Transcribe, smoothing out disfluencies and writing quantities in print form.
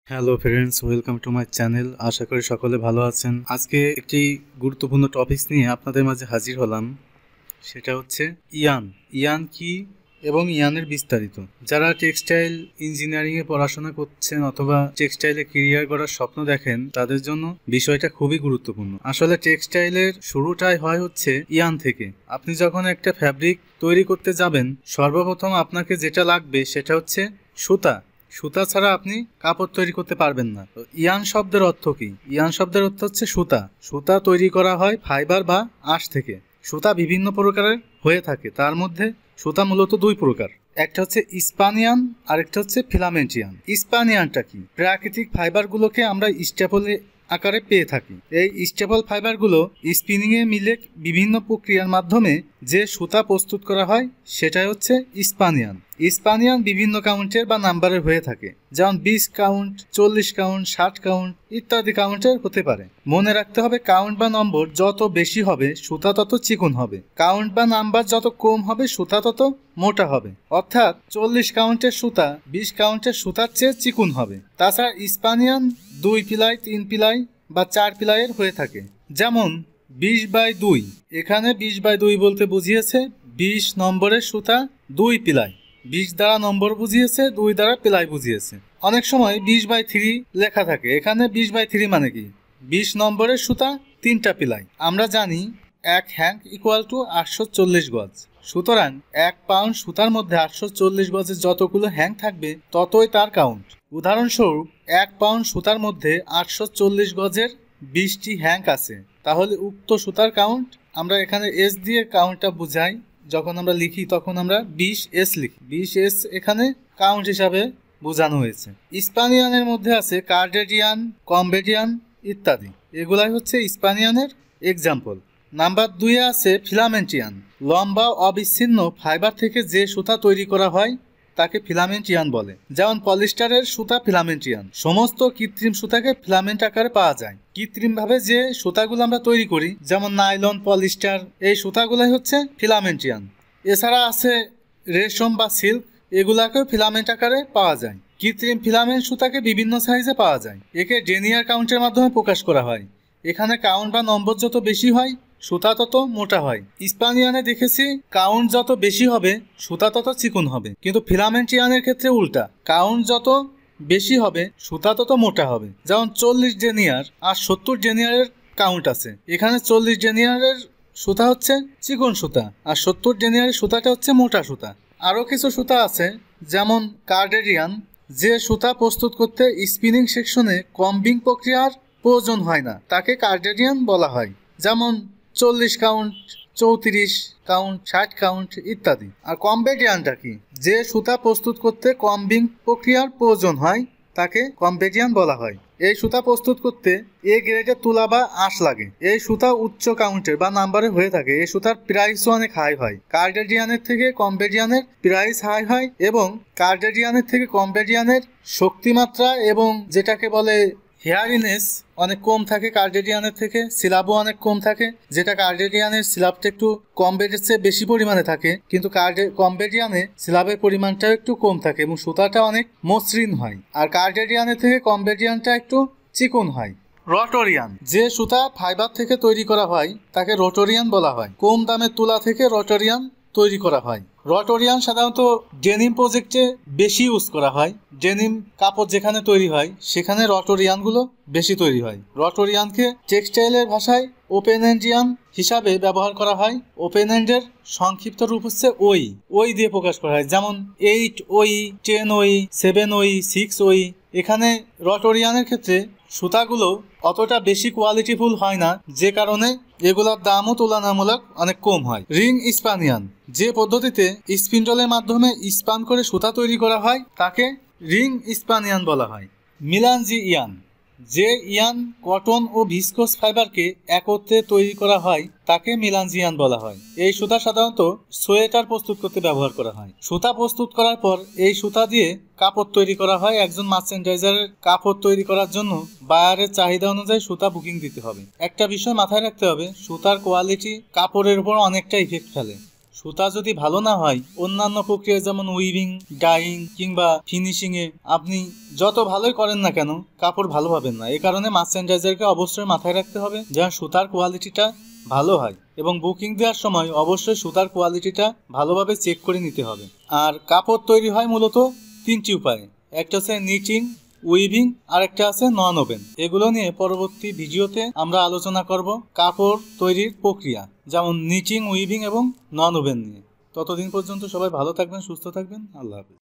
Hello friends, welcome to my channel. আশা করি সকলে ভালো আছেন। আজকে একটি গুরুত্বপূর্ণ টপিকস নিয়ে আপনাদের মাঝে হাজির হলাম। সেটা হচ্ছে ইয়ান। ইয়ান কি এবং ইয়ানের বিস্তারিত। যারা টেক্সটাইল ইঞ্জিনিয়ারিংয়ে পড়াশোনা করছেন অথবা টেক্সটাইলে ক্যারিয়ার করার স্বপ্ন দেখেন, তাদের জন্য বিষয়টা খুবই গুরুত্বপূর্ণ। আসলে টেক্সটাইলের শুরুটাই হয় হচ্ছে ইয়ান থেকে। আপনি যখন একটা ফ্যাব্রিক তৈরি করতে যাবেন, সর্বপ্রথম আপনাকে যেটা লাগবে সেটা হচ্ছে সুতা। সুতা ছাড়া আপনি কাপড় তৈরি করতে পারবেন না। তো ইয়ান শব্দের অর্থ কি? ইয়ান শব্দের অর্থ হচ্ছে সুতা। সুতা তৈরি করা হয় ফাইবার বা আঁশ থেকে। সুতা বিভিন্ন প্রকারের হয়ে থাকে, তার মধ্যে সুতা মূলত দুই প্রকার। একটা হচ্ছে স্পানিয়ান আর একটা হচ্ছে ফিলামেন্টিয়ান। স্পানিয়ানটা কি? প্রাকৃতিক ফাইবারগুলোকে আমরা স্ট্যাপলে আকারে পেয়ে থাকি। এই স্টেপল ফাইবারগুলো স্পিনিংয়ে মিলে বিভিন্ন প্রক্রিয়ার মাধ্যমে যে সুতা প্রস্তুত করা হয় সেটাই হচ্ছে স্পানিয়ান। স্পানিয়ান বিভিন্ন কাউন্টের বা নাম্বারের হয়ে থাকে, যেমন 20 কাউন্ট, 40 কাউন্ট, 60 কাউন্ট ইত্যাদি কাউন্টের হতে পারে। মনে রাখতে হবে, কাউন্ট বা নম্বর যত বেশি হবে সুতা তত চিকন হবে, কাউন্ট বা নাম্বার যত কম হবে সুতা তত মোটা হবে। অর্থাৎ 40 কাউন্টের সুতা 20 কাউন্টের সুতার চেয়ে চিকন হবে। তাছাড়া স্পানিয়ান 2 পিলাই, 3 পিলাই বা 4 পিলাইয়ের হয়ে থাকে। যেমন 20/2, এখানে 20/2 বলতে বুঝিয়েছে 20 নম্বরের সুতা 2 পিলাই। 20 দ্বারা নম্বর বুঝিয়েছে, 2 দ্বারা পিলাই বুঝিয়েছে। অনেক সময় 20/3 লেখা থাকে, এখানে 20/3 মানে কি? 20 নম্বরের সুতা 3টা পিলাই। আমরা জানি 1 হ্যাঙ্ক ইকুয়াল টু 840 গজ। সুতরাং 1 পাউন্ড সুতার মধ্যে 840 গজের যতগুলো হ্যাঙ্ক থাকবে ততই তার কাউন্ট। উদাহরণস্বরূপ 1 পাউন্ড সুতার মধ্যে 840 গজের 20টি হ্যাঙ্ক আছে, তাহলে উক্ত সুতার কাউন্ট আমরা এখানে এস দিয়ে কাউন্টটা বুঝাই। যখন আমরা লিখি তখন আমরা 20S লিখি। 20S এখানে কাউন্ট হিসাবে বোঝানো হয়েছে। স্পানিয়ানের মধ্যে আছে কার্ডেডিয়ান, কম্বেডিয়ান ইত্যাদি। এগুলাই হচ্ছে স্পানিয়ানের এক্সাম্পল। নাম্বার 2-এ আছে ফিলামেন্টিয়ান। লম্বা অবিচ্ছিন্ন ফাইবার থেকে যে সুতা তৈরি করা হয় তাকে ফিলামেন্টিয়ান বলে। যেমন পলিস্টারের সুতা ফিলামেন্টিয়ান। সমস্ত কৃত্রিম সুতাকে ফিলামেন্ট আকারে পাওয়া যায়। কৃত্রিমভাবে যে সুতাগুলো আমরা তৈরি করি, যেমন নাইলন, পলিস্টার, এই সুতাগুলোই হচ্ছে ফিলামেন্টিয়ান। এছাড়া আছে রেশম বা সিল্ক, এগুলাকেও ফিলামেন্ট আকারে পাওয়া যায়। কৃত্রিম ফিলামেন্ট সুতাকে বিভিন্ন সাইজে পাওয়া যায়। একে ডেনিয়ার কাউন্টের মাধ্যমে প্রকাশ করা হয়। এখানে কাউন্ট বা নম্বর যত বেশি হয় সুতা তত মোটা হয়। স্পানিয়ানে দেখেছি কাউন্ট যত বেশি হবে সুতা তত চিকন হবে, কিন্তু ফিলামেন্টিয়ানের ক্ষেত্রে উল্টা, কাউন্ট যত বেশি হবে সুতা তত মোটা হবে। যেমন 40 ডেনিয়ার আর 70 ডেনিয়ারের কাউন্ট আছে। এখানে 40 ডেনিয়ারের সুতা হচ্ছে চিকন সুতা আর 70 ডেনিয়ারের সুতাটা হচ্ছে মোটা সুতা। আরও কিছু সুতা আছে, যেমন কার্ডেডিয়ান, যে সুতা প্রস্তুত করতে স্পিনিং সেকশনে কম্বিং প্রক্রিয়ার প্রয়োজন হয় না, তাকে কার্ডেডিয়ান বলা হয়। যেমন 40 কাউন্ট, 34 কাউন্ট, 60 কাউন্ট ইত্যাদি। আর কম্বেডিয়ানটা কি? যে সুতা প্রস্তুত করতে কম্বিং প্রক্রিয়ার প্রয়োজন হয় তাকে কম্বেডিয়ান বলা হয়। এই সুতা প্রস্তুত করতে এ গ্রেডের তুলা বা আঁশ লাগে। এই সুতা উচ্চ কাউন্টের বা নাম্বারে হয়ে থাকে। এই সুতার প্রাইসও অনেক হাই হয়। কার্ডেডিয়ানের থেকে কম্বেডিয়ানের প্রাইস হাই হয় এবং কার্ডেডিয়ানের থেকে কম্বেডিয়ানের শক্তিমাত্রা এবং যেটাকে বলে হেয়ারিনেস অনেক কম থাকে কার্ডেডিয়ানের থেকে। সিলাবও অনেক কম থাকে, যেটা কার্ডেডিয়ানের সিলাবটা একটু কম্বেডের চেয়ে বেশি পরিমাণে থাকে, কিন্তু কম্বেডিয়ানে সিলাবের পরিমাণটা একটু কম থাকে এবং সুতাটা অনেক মসৃণ হয়। আর কার্ডেডিয়ানের থেকে কম্বেডিয়ানটা একটু চিকন হয়। রটোরিয়ান, যে সুতা ফাইবার থেকে তৈরি করা হয় তাকে রোটোরিয়ান বলা হয়। কম দামের তুলা থেকে রটোরিয়ান তৈরি করা হয়। রটোরিয়ান সাধারণত ডেনিম প্রজেক্টে বেশি ইউজ করা হয়। ডেনিম কাপড় যেখানে তৈরি হয় সেখানে রটোরিয়ানগুলো বেশি তৈরি হয়। রটোরিয়ানকে টেক্সটাইলের ভাষায় ওপেন এন্ডিয়ান হিসাবে ব্যবহার করা হয়। ওপেন এন্ডের সংক্ষিপ্ত রূপ হচ্ছে ওই। ওই দিয়ে প্রকাশ করা হয়, যেমন 8 ওই, 10 ওই, 7 ওই, 6 ওই। এখানে রটোরিয়ানের ক্ষেত্রে সুতাগুলো অতটা বেশি কোয়ালিটিফুল হয় না, যে কারণে এগুলোর দামও তুলনামূলক অনেক কম হয়। রিং স্পানিয়ান, যে পদ্ধতিতে স্পিন্ডলের মাধ্যমে স্পান করে সুতা তৈরি করা হয় তাকে রিং স্পানিয়ান বলা হয়। মিলানজি ইয়ান, যে ইয়ান কটন ও ভিসকোস ফাইবারকে একত্রে তৈরি করা হয় তাকে মিলানজিয়ান বলা হয়। এই সুতা সাধারণত সোয়েটার প্রস্তুত করতে ব্যবহার করা হয়। সুতা প্রস্তুত করার পর এই সুতা দিয়ে কাপড় তৈরি করা হয়। একজন মার্চেন্ডাইজারের কাপড় তৈরি করার জন্য বায়ারের চাহিদা অনুযায়ী সুতা বুকিং দিতে হবে। একটা বিষয় মাথায় রাখতে হবে, সুতার কোয়ালিটি কাপড়ের উপর অনেকটা ইফেক্ট ফেলে। সুতা যদি ভালো না হয়, অন্যান্য প্রক্রিয়া যেমন উইভিং, ডাইং কিংবা ফিনিশিং এ আপনি যত ভালোই করেন না কেন, কাপড় ভালো পাবেন না। এই কারণে মার্চেন্ডাইজারকে অবশ্যই মাথায় রাখতে হবে যেন সুতার কোয়ালিটিটা ভালো হয়, এবং বুকিং দেওয়ার সময় অবশ্যই সুতার কোয়ালিটিটা ভালোভাবে চেক করে নিতে হবে। আর কাপড় তৈরি হয় মূলত 3টি উপায়ে, একটা হচ্ছে নিটিং, উইভিং, আর একটা আছে নন ওভেন। এগুলো নিয়ে পরবর্তী ভিডিওতে আমরা আলোচনা করব কাপড় তৈরির প্রক্রিয়া, যেমন নিটিং, উইভিং এবং নন ওভেন নিয়ে। ততদিন পর্যন্ত সবাই ভালো থাকবেন, সুস্থ থাকবেন। আল্লাহ হাফেজ।